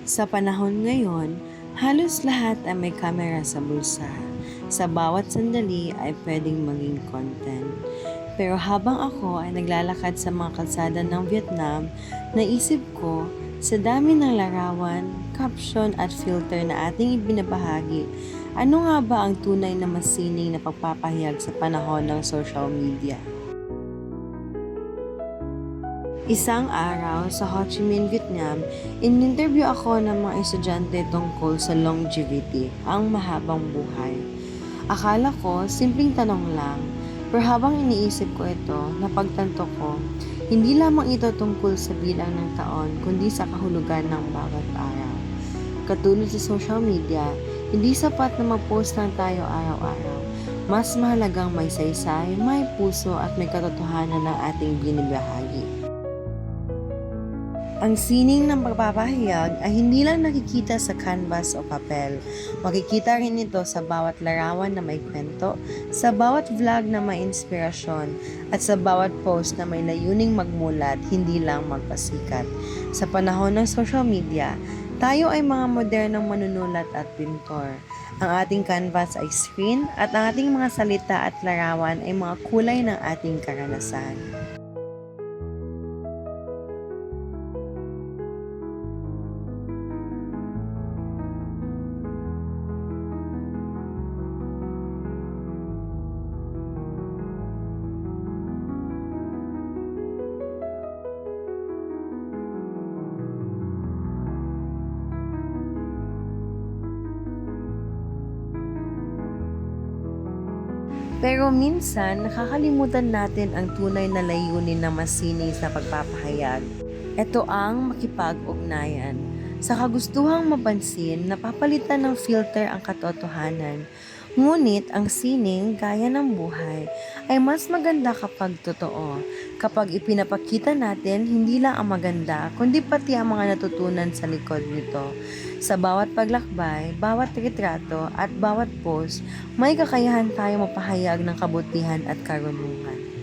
Sa panahon ngayon, halos lahat ay may kamera sa bulsa. Sa bawat sandali ay pwedeng maging content. Pero habang ako ay naglalakad sa mga kalsada ng Vietnam, naisip ko, sa dami ng larawan, caption at filter na ating ibinabahagi, ano nga ba ang tunay na masining na pagpapahayag sa panahon ng social media? Isang araw sa Ho Chi Minh, Vietnam, in-interview ako ng mga estudyante tungkol sa longevity, ang mahabang buhay. Akala ko, simpleng tanong lang, pero habang iniisip ko ito, napagtanto ko, hindi lamang ito tungkol sa bilang ng taon, kundi sa kahulugan ng bawat araw. Katulad sa social media, hindi sapat na mag-post lang tayo araw-araw. Mas mahalagang may saysay, may puso at may katotohanan ng ating binibahagi. Ang sining ng pagpapahayag ay hindi lang nakikita sa canvas o papel. Makikita rin ito sa bawat larawan na may kwento, sa bawat vlog na may inspirasyon, at sa bawat post na may layuning magmulat, hindi lang magpasikat. Sa panahon ng social media, tayo ay mga modernong manunulat at pintor. Ang ating canvas ay screen at ang ating mga salita at larawan ay mga kulay ng ating karanasan. Pero minsan, nakakalimutan natin ang tunay na layunin ng masining sa pagpapahayag. Ito ang makipag-ugnayan. Sa kagustuhang mapansin, napapalitan ng filter ang katotohanan. Ngunit ang sining, gaya ng buhay, ay mas maganda kapag totoo. Kapag ipinapakita natin, hindi lang ang maganda, kundi pati ang mga natutunan sa likod nito. Sa bawat paglakbay, bawat retrato at bawat post, may kakayahan tayo mapahayag ng kabutihan at karunungan.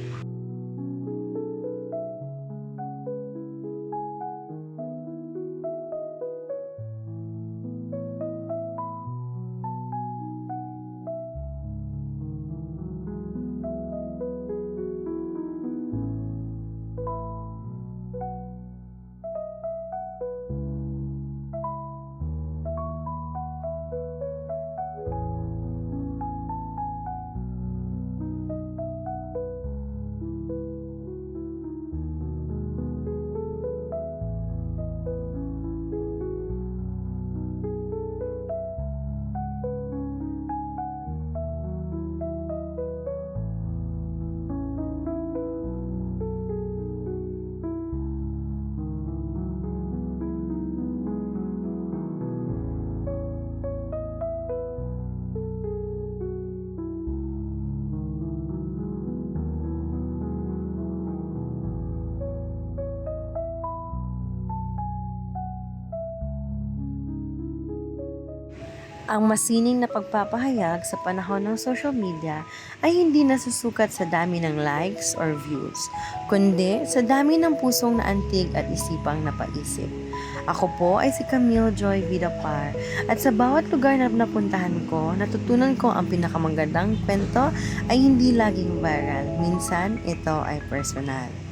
Ang masining na pagpapahayag sa panahon ng social media ay hindi nasusukat sa dami ng likes or views, kundi sa dami ng pusong naantig at isipang napaisip. Ako po ay si Camille Joy Vidapar at sa bawat lugar na napuntahan ko, natutunan ko ang pinakamagandang kwento ay hindi laging viral. Minsan, ito ay personal.